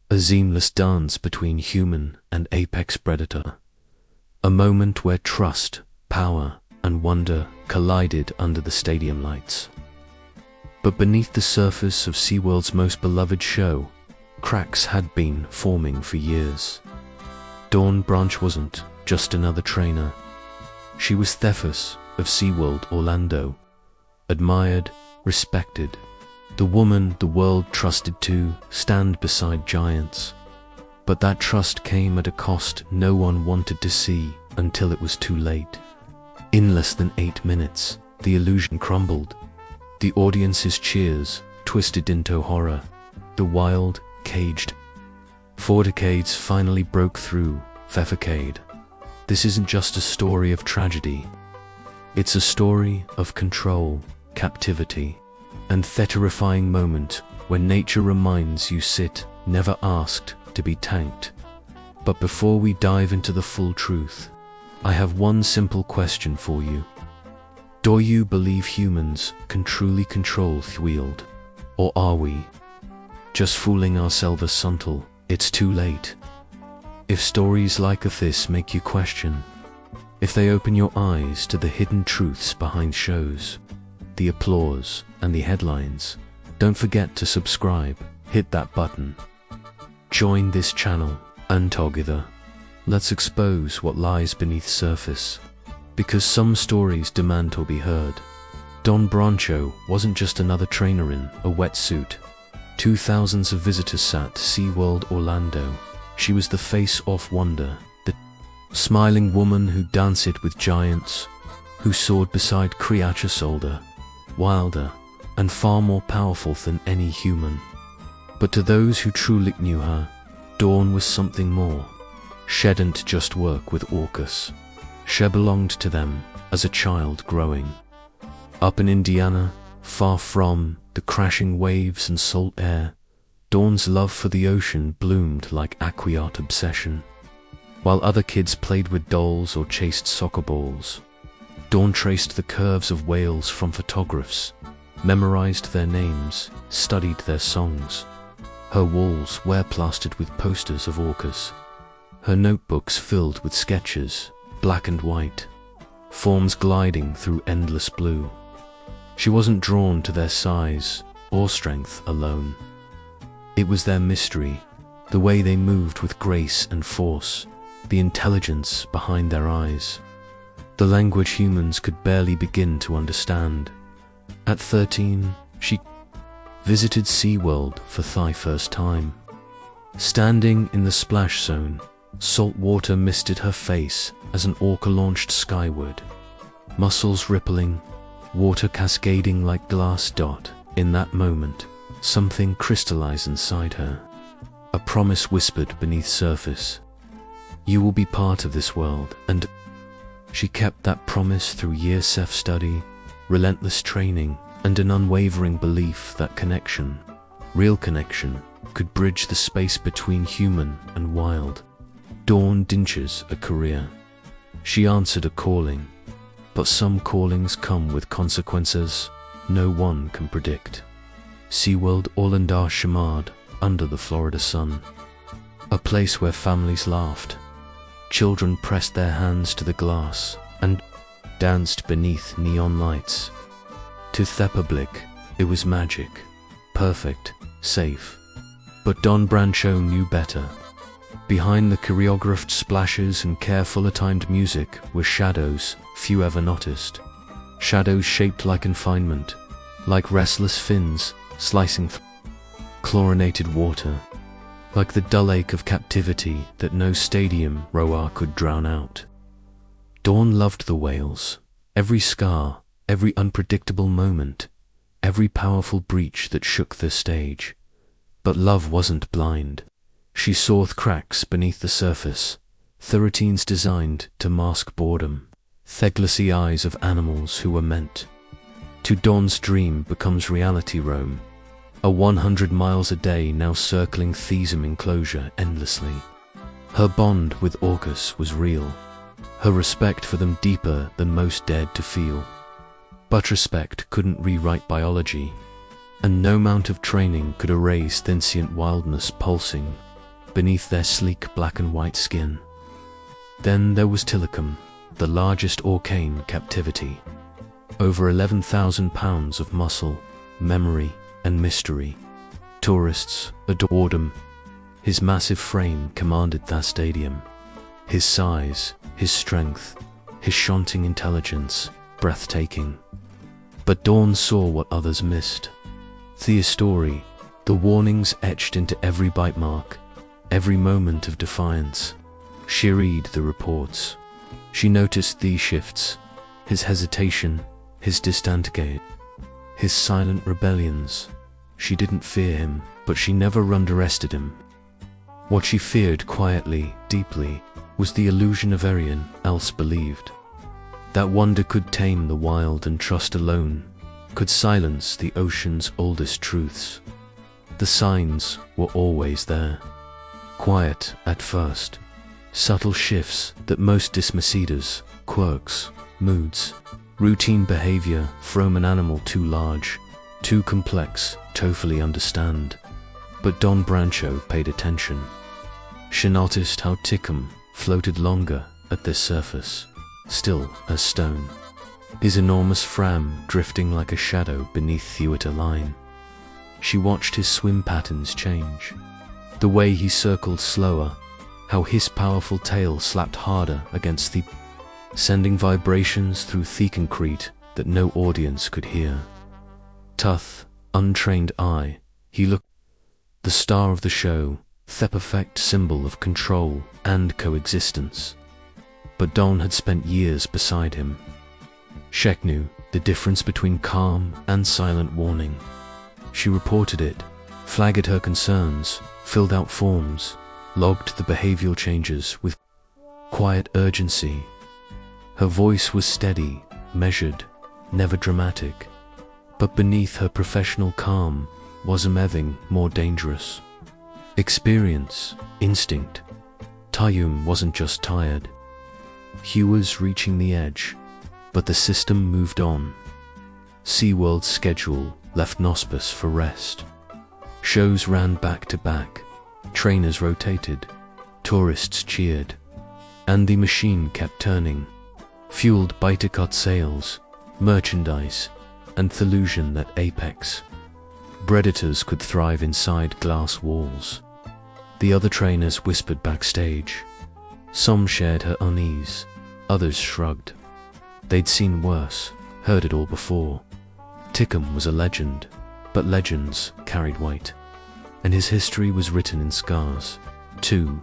a seamless dance between human and apex predator. A moment where trust, power, and wonder collided under the stadium lights. But beneath the surface of SeaWorld's most beloved show, cracks had been forming for years. Dawn Branch wasn't just another trainer. She was Thephis of SeaWorld Orlando, admired, respected, the woman the world trusted to stand beside giants. But that trust came at a cost no one wanted to see until it was too late. In less than 8 minutes, the illusion crumbled. The audience's cheers twisted into horror. The wild, caged Forticades finally broke through Thefficade. This isn't just a story of tragedy. It's a story of control, captivity, and the terrifying moment when nature reminds you sit, never asked to be tanked. But before we dive into the full truth, I have one simple question for you. Do you believe humans can truly control the world? Or are we just fooling ourselves until it's too late? If stories like this make you question, if they open your eyes to the hidden truths behind shows, the applause and the headlines, don't forget to subscribe, hit that button. Join this channel, and together, let's expose what lies beneath surface. Because some stories demand to be heard. Dawn Brancheau wasn't just another trainer in a wetsuit. 2,000s of visitors sat SeaWorld Orlando. She was the face of wonder, the smiling woman who danced with giants, who soared beside creatures older, wilder, and far more powerful than any human. But to those who truly knew her, Dawn was something more. She didn't just work with orcas. She belonged to them as a child growing up in Indiana, far from the crashing waves and salt air. Dawn's love for the ocean bloomed like aquarium obsession. While other kids played with dolls or chased soccer balls, Dawn traced the curves of whales from photographs, memorized their names, studied their songs. Her walls were plastered with posters of orcas, her notebooks filled with sketches, black and white, forms gliding through endless blue. She wasn't drawn to their size or strength alone. It was their mystery, the way they moved with grace and force, the intelligence behind their eyes, the language humans could barely begin to understand. At 13, she visited SeaWorld for the first time. Standing in the splash zone, salt water misted her face as an orca launched skyward, muscles rippling, water cascading like glass dot. In that moment, something crystallized inside her. A promise whispered beneath surface. You will be part of this world, and she kept that promise through years self-study, relentless training, and an unwavering belief that connection, real connection, could bridge the space between human and wild. Dawn didn't choose a career. She answered a calling, but some callings come with consequences no one can predict. SeaWorld Orlando shimmered under the Florida sun, a place where families laughed, children pressed their hands to the glass, and danced beneath neon lights. To the public, it was magic, perfect, safe. But Dawn Brancheau knew better. Behind the choreographed splashes and carefully timed music were shadows few ever noticed. Shadows shaped like confinement, like restless fins slicing chlorinated water, like the dull ache of captivity that no stadium roar could drown out. Dawn loved the whales, every scar, every unpredictable moment, every powerful breach that shook the stage. But love wasn't blind. She saw the cracks beneath the surface, the routines designed to mask boredom, the glassy eyes of animals who were meant. To Dawn's dream becomes reality roam, a 100 miles a day now circling Thisum enclosure endlessly. Her bond with orcas was real, her respect for them deeper than most dared to feel. But respect couldn't rewrite biology, and no amount of training could erase the insient wildness pulsing beneath their sleek black and white skin. Then there was Tilikum, the largest orca in captivity. Over 11,000 pounds of muscle, memory, and mystery. Tourists adored him. His massive frame commanded that stadium. His size, his strength, his shunting intelligence, breathtaking. But Dawn saw what others missed. Thea's story, the warnings etched into every bite mark, every moment of defiance. She read the reports. She noticed these shifts, his hesitation, his distant gaze, his silent rebellions. She didn't fear him, but she never underestimated him. What she feared quietly, deeply, was the illusion of everyone else believed. That wonder could tame the wild and trust alone could silence the ocean's oldest truths. The signs were always there. Quiet at first. Subtle shifts that most dismissed as quirks, moods, routine behavior from an animal too large, too complex to fully understand. But Don Brancheau paid attention. She noticed how Tilikum floated longer at the surface, still as stone, his enormous frame drifting like a shadow beneath the outer line. She watched his swim patterns change, the way he circled slower, how his powerful tail slapped harder against the sending vibrations through thick concrete that no audience could hear. Tough, untrained eye, he looked the star of the show, the perfect symbol of control and coexistence. But Dawn had spent years beside him. She knew the difference between calm and silent warning. She reported it, flagged her concerns, filled out forms, logged the behavioral changes with quiet urgency. Her voice was steady, measured, never dramatic. But beneath her professional calm was something more dangerous. Experience, instinct. Tilikum wasn't just tired. He was reaching the edge, but the system moved on. SeaWorld's schedule left no space for rest. Shows ran back to back, trainers rotated, tourists cheered, and the machine kept turning, fueled by ticket sales, merchandise, and the illusion that apex predators could thrive inside glass walls. The other trainers whispered backstage. Some shared her unease, others shrugged. They'd seen worse, heard it all before. Tilikum was a legend, but legends carried weight, and his history was written in scars. 2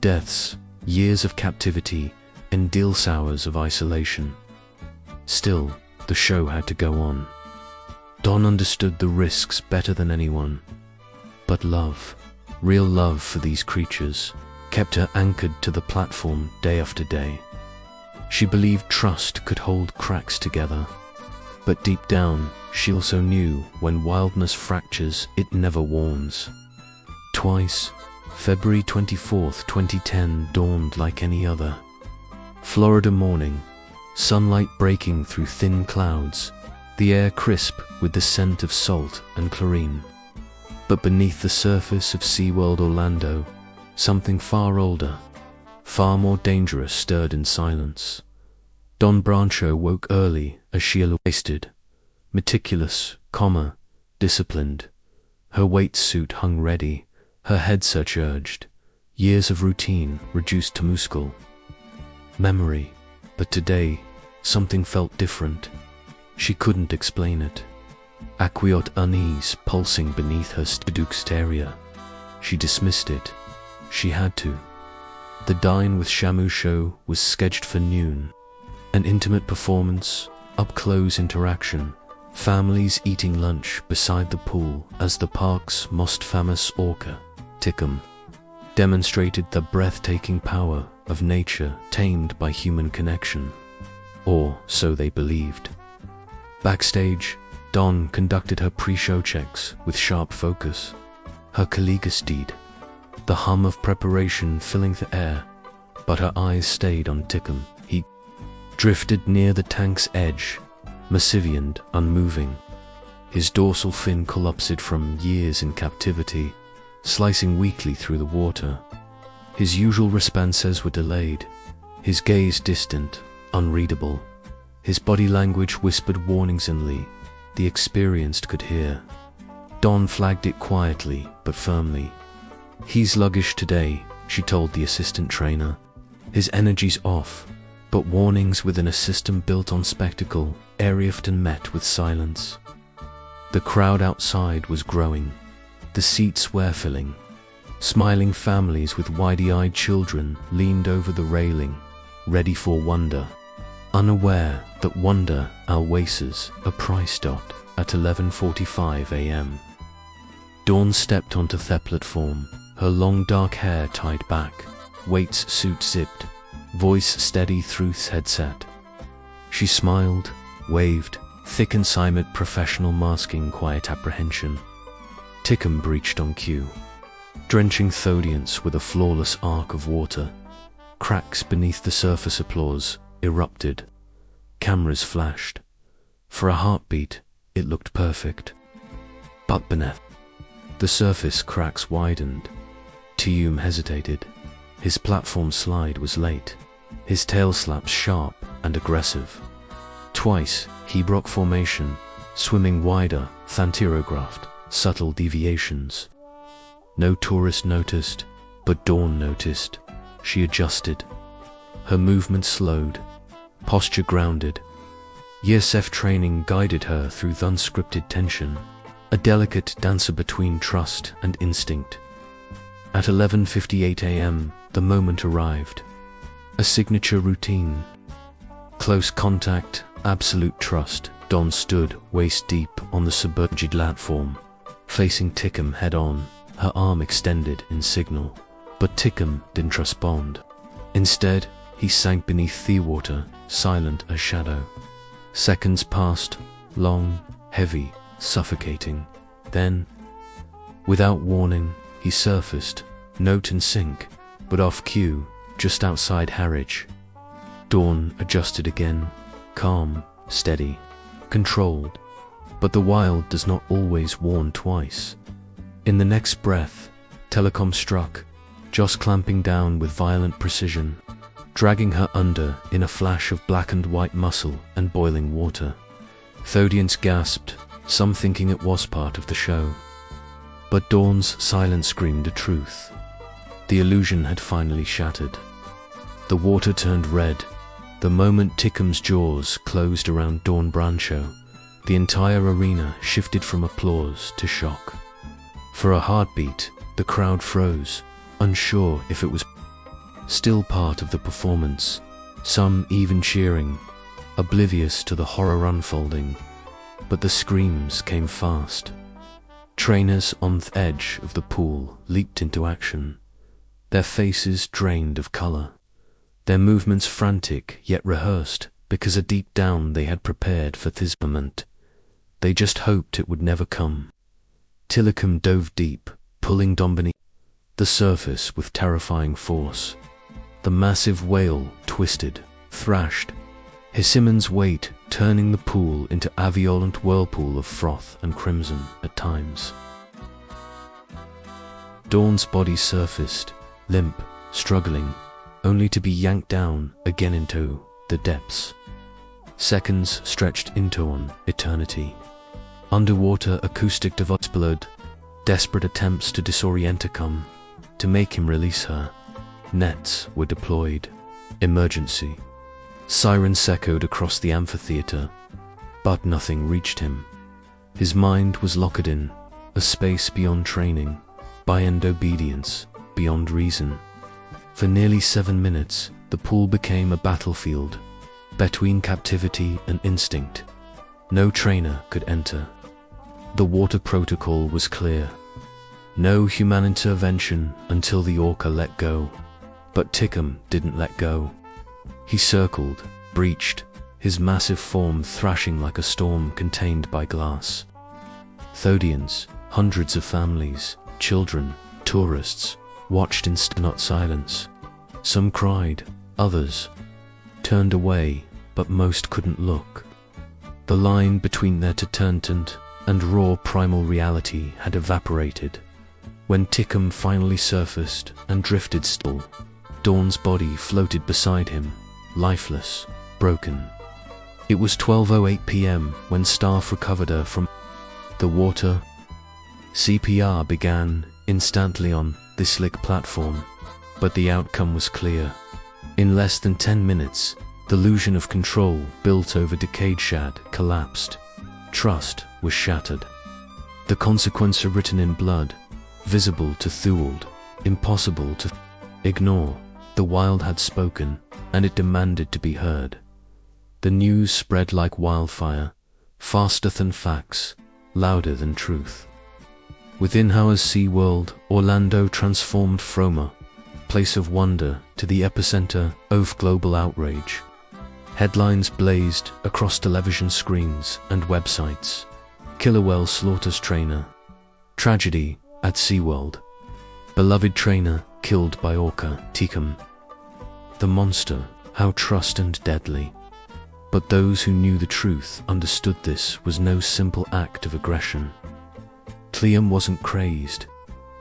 deaths, years of captivity, and endless hours of isolation. Still, the show had to go on. Don understood the risks better than anyone. But love, real love for these creatures, kept her anchored to the platform day after day. She believed trust could hold cracks together. But deep down, she also knew when wildness fractures, it never warms. Twice, February 24th, 2010 dawned like any other. Florida morning, sunlight breaking through thin clouds, the air crisp with the scent of salt and chlorine. But beneath the surface of SeaWorld Orlando, something far older, far more dangerous stirred in silence. Don Brancheau woke early as she wasted, meticulous, disciplined. Her weight suit hung ready, her head surcharged, years of routine reduced to muscle memory. But today, something felt different. She couldn't explain it. Acquiot unease pulsing beneath her exterior. She dismissed it. She had to. The Dine with Shamu show was scheduled for noon. An intimate performance, up-close interaction, families eating lunch beside the pool as the park's most famous orca, Tilikum, demonstrated the breathtaking power of nature tamed by human connection. Or so they believed. Backstage, Dawn conducted her pre-show checks with sharp focus. Her colleague steed, the hum of preparation filling the air, but her eyes stayed on Tilikum. He drifted near the tank's edge, massive and unmoving. His dorsal fin collapsed from years in captivity, slicing weakly through the water. His usual responses were delayed, his gaze distant, unreadable. His body language whispered warnings only the experienced could hear. Dawn flagged it quietly but firmly. "He's sluggish today," she told the assistant trainer. "His energy's off," but warnings within a system built on spectacle are often met with silence. The crowd outside was growing. The seats were filling. Smiling families with wide-eyed children leaned over the railing, ready for wonder, unaware that wonder outweighs a price dot at 11:45 a.m. Dawn stepped onto the platform, her long dark hair tied back, weights suit zipped, voice steady through the headset. She smiled, waved, thick and silent professional masking quiet apprehension. Tilikum breached on cue, drenching the audience with a flawless arc of water. Cracks beneath the surface applause erupted. Cameras flashed. For a heartbeat, it looked perfect. But beneath the surface, cracks widened. Tilikum hesitated. His platform slide was late, his tail slaps sharp and aggressive. Twice he broke formation, swimming wider, thantirographed, subtle deviations. No tourist noticed, but Dawn noticed. She adjusted. Her movement slowed, posture grounded. ESF training guided her through the unscripted tension, a delicate dancer between trust and instinct. At 11:58 a.m., the moment arrived. A signature routine. Close contact, absolute trust. Dawn stood waist deep on the submerged platform, facing Tilikum head-on, her arm extended in signal. But Tilikum didn't respond. Instead, he sank beneath the water, silent as shadow. Seconds passed, long, heavy, suffocating. Then, without warning, he surfaced, note in sync, but off cue, just outside Harwich. Dawn adjusted again, calm, steady, controlled. But the wild does not always warn twice. In the next breath, Tilikum struck, just clamping down with violent precision, dragging her under in a flash of black and white muscle and boiling water. The audience gasped, some thinking it was part of the show. But Dawn's silence screamed the truth. The illusion had finally shattered. The water turned red. The moment Tilikum's jaws closed around Dawn Brancheau, the entire arena shifted from applause to shock. For a heartbeat, the crowd froze, unsure if it was still part of the performance, some even cheering, oblivious to the horror unfolding. But the screams came fast. Trainers on the edge of the pool leaped into action, their faces drained of color, their movements frantic yet rehearsed because deep down they had prepared for this moment. They just hoped it would never come. Tilikum dove deep, pulling Dawn beneath the surface with terrifying force. The massive whale twisted, thrashed, his immense weight turning the pool into a violent whirlpool of froth and crimson at times. Dawn's body surfaced, limp, struggling, only to be yanked down again into the depths. Seconds stretched into an eternity. Underwater acoustic device blurred, desperate attempts to disorient Tilikum, to make him release her. Nets were deployed. Emergency. Sirens echoed across the amphitheater, but nothing reached him. His mind was locked in a space beyond training, beyond obedience, beyond reason. For nearly 7 minutes, the pool became a battlefield between captivity and instinct. No trainer could enter. The water protocol was clear. No human intervention until the Orca let go. But Tilikum didn't let go. He circled, breached, his massive form thrashing like a storm contained by glass. The audience, hundreds of families, children, tourists, watched in stunned silence. Some cried, others turned away, but most couldn't look. The line between their entertainment and raw primal reality had evaporated. When Tilikum finally surfaced and drifted still, Dawn's body floated beside him, lifeless, broken. It was 12:08 p.m. when staff recovered her from the water. CPR began instantly on the slick platform, but the outcome was clear. In less than 10 minutes, the illusion of control built over decayed shad collapsed. Trust was shattered. The consequences are written in blood, visible to SeaWorld, impossible to ignore. The wild had spoken, and it demanded to be heard. The news spread like wildfire, faster than facts, louder than truth. Within hours, SeaWorld Orlando transformed from a place of wonder to the epicenter of global outrage. Headlines blazed across television screens and websites. Killer whale slaughters trainer. Tragedy at SeaWorld. Beloved trainer killed by Orca. Tilikum. The monster, how trust and deadly. But those who knew the truth understood this was no simple act of aggression. Tilikum wasn't crazed.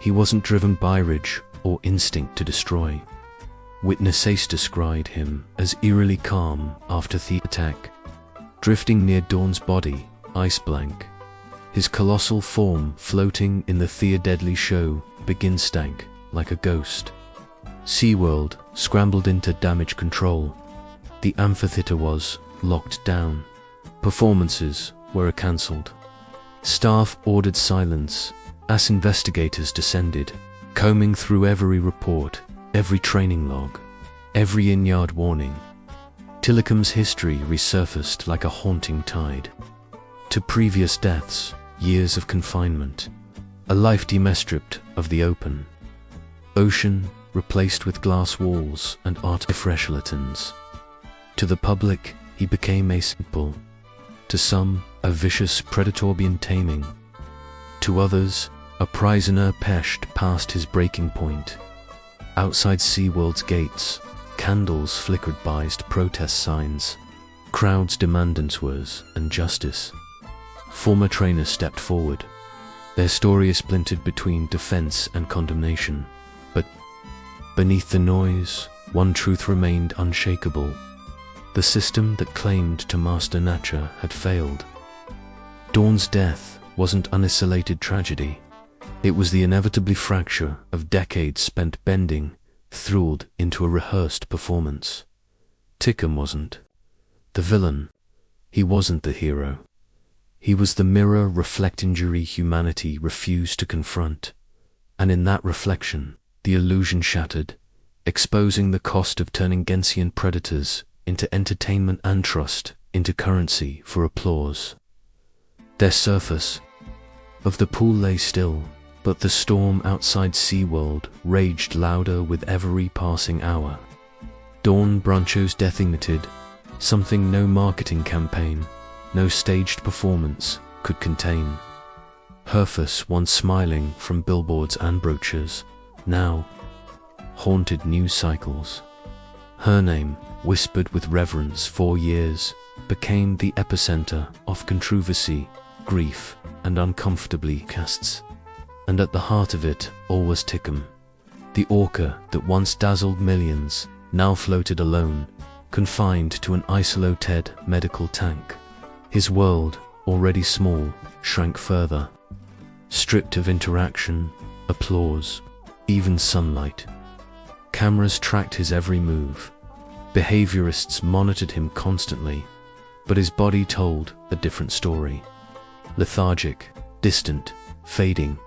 He wasn't driven by rage or instinct to destroy. Witnesses described him as eerily calm after the attack, drifting near Dawn's body, ice blank. His colossal form floating in the deadly show begin stank like a ghost. SeaWorld scrambled into damage control. The amphitheater was locked down. Performances were cancelled. Staff ordered silence as investigators descended, combing through every report, every training log, every in-yard warning. Tilikum's history resurfaced like a haunting tide. To previous deaths, years of confinement, a life destripped of the open. Ocean replaced with glass walls and artificial skeletons. To the public, he became a symbol. To some, a vicious predator beyond taming. To others, a prisoner peshed past his breaking point. Outside SeaWorld's gates, candles flickered by protest signs. Crowds demand answers and justice. Former trainers stepped forward. Their story is splintered between defense and condemnation. But beneath the noise, one truth remained unshakable. The system that claimed to master nature had failed. Dawn's death wasn't an isolated tragedy. It was the inevitable fracture of decades spent bending, thrilled into a rehearsed performance. Tilikum wasn't the villain. He wasn't the hero. He was the mirror reflecting injury humanity refused to confront. And in that reflection, the illusion shattered, exposing the cost of turning Gentian predators into entertainment and trust into currency for applause. Their surface of the pool lay still, but the storm outside SeaWorld raged louder with every passing hour. Dawn Brancheau's death ignited something no marketing campaign, no staged performance could contain. Her face, once smiling from billboards and brochures, now haunted news cycles. Her name, whispered with reverence for years, became the epicenter of controversy, grief, and uncomfortably casts. And at the heart of it all was Tilikum. The orca that once dazzled millions now floated alone, confined to an isolated medical tank. His world, already small, shrank further. Stripped of interaction, applause, even sunlight. Cameras tracked his every move. Behaviorists monitored him constantly, but his body told a different story. Lethargic, distant, fading.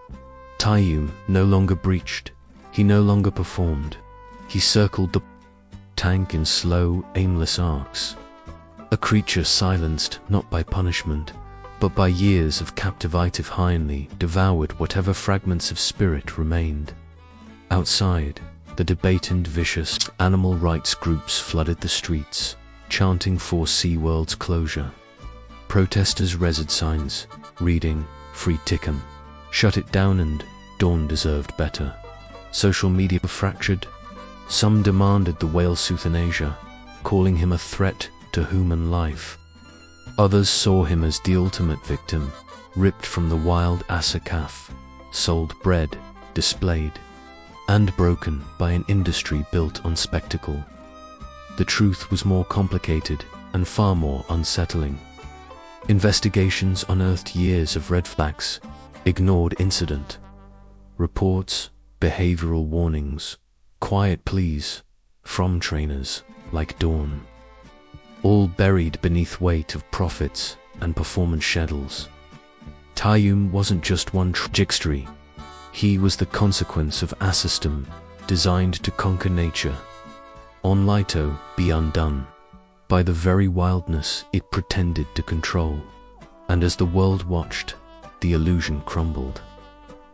Tilikum no longer breached. He no longer performed. He circled the tank in slow, aimless arcs. A creature silenced not by punishment, but by years of captivative hindly devoured whatever fragments of spirit remained. Outside, the debate and vicious animal rights groups flooded the streets, chanting for SeaWorld's closure. Protesters read signs, reading, "Free Tilikum," "Shut it down," and "Dawn deserved better." Social media fractured. Some demanded the whale's euthanasia, calling him a threat to human life. Others saw him as the ultimate victim, ripped from the wild as a calf, sold bred, displayed, and broken by an industry built on spectacle. The truth was more complicated and far more unsettling. Investigations unearthed years of red flags, ignored incident reports, behavioral warnings, quiet pleas from trainers like Dawn, all buried beneath weight of profits and performance schedules. Tilikum wasn't just one trajectory. He was the consequence of a system designed to conquer nature, only to be undone by the very wildness it pretended to control. And as the world watched, the illusion crumbled,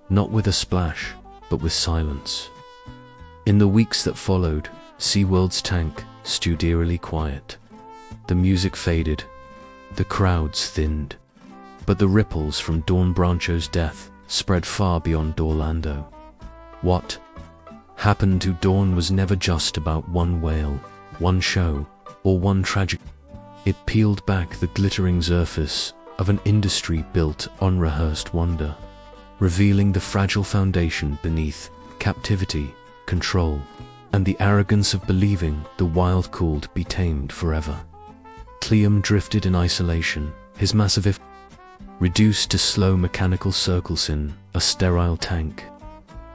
not with a splash, but with silence. In the weeks that followed, SeaWorld's tank stood eerily quiet. The music faded, the crowds thinned, but the ripples from Dawn Brancheau's death spread far beyond Orlando. What happened to Dawn was never just about one whale, one show, or one tragic. It peeled back the glittering surface of an industry built on rehearsed wonder, revealing the fragile foundation beneath: captivity, control, and the arrogance of believing the wild could be tamed forever. Tilikum drifted in isolation, his massive reduced to slow mechanical circles in a sterile tank.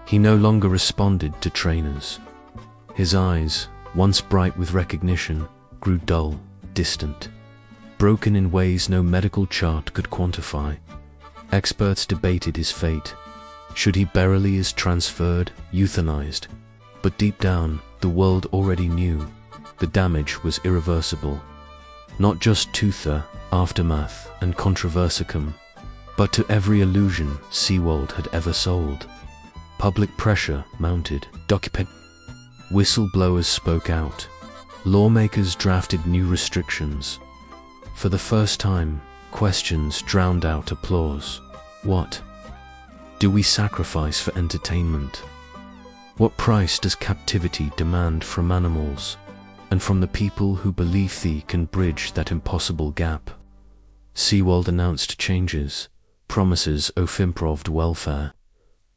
He no longer responded to trainers. His eyes, once bright with recognition, grew dull, distant, broken in ways no medical chart could quantify. Experts debated his fate. Should he barely is transferred, euthanized? But deep down, the world already knew the damage was irreversible. Not just to the aftermath and controversicum, but to every illusion SeaWorld had ever sold. Public pressure mounted. Whistleblowers spoke out. Lawmakers drafted new restrictions. For the first time, questions drowned out applause. What do we sacrifice for entertainment? What price does captivity demand from animals, and from the people who believe they can bridge that impossible gap? SeaWorld announced changes, promises of improved welfare,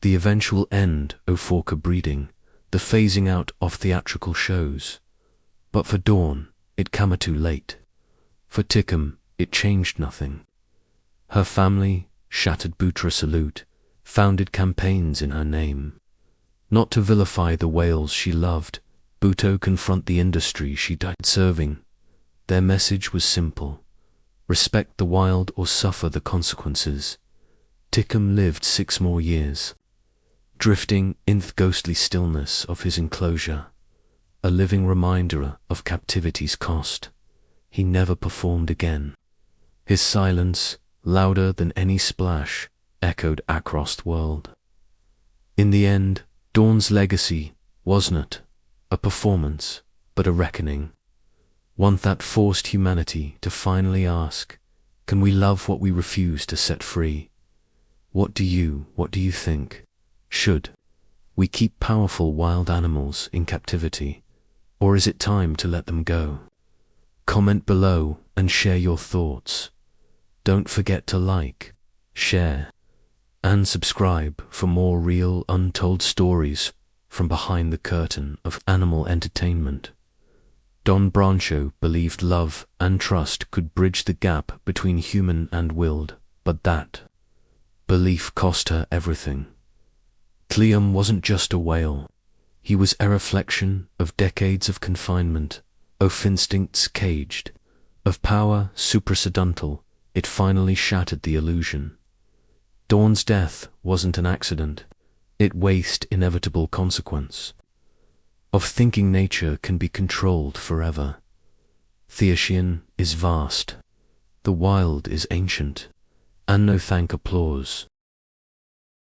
the eventual end of orca breeding, the phasing out of theatrical shows. But for Dawn, it came too late. For Tilikum, it changed nothing. Her family, shattered Butra salute, founded campaigns in her name. Not to vilify the whales she loved, Buto confront the industry she died serving. Their message was simple: respect the wild or suffer the consequences. Tilikum lived 6 more years, drifting in the ghostly stillness of his enclosure, a living reminder of captivity's cost. He never performed again. His silence, louder than any splash, echoed across the world. In the end, Dawn's legacy was not a performance, but a reckoning. One that forced humanity to finally ask, can we love what we refuse to set free? What do you think? Should we keep powerful wild animals in captivity, or is it time to let them go? Comment below and share your thoughts. Don't forget to like, share, and subscribe for more real, untold stories from behind the curtain of animal entertainment. Dawn Brancheau believed love and trust could bridge the gap between human and wild, but that belief cost her everything. Tilikum wasn't just a whale. He was a reflection of decades of confinement, of instincts caged, of power supracedental. It finally shattered the illusion. Dawn's death wasn't an accident. It faced inevitable consequence. Of thinking nature can be controlled forever. The ocean is vast. The wild is ancient. And no thank applause.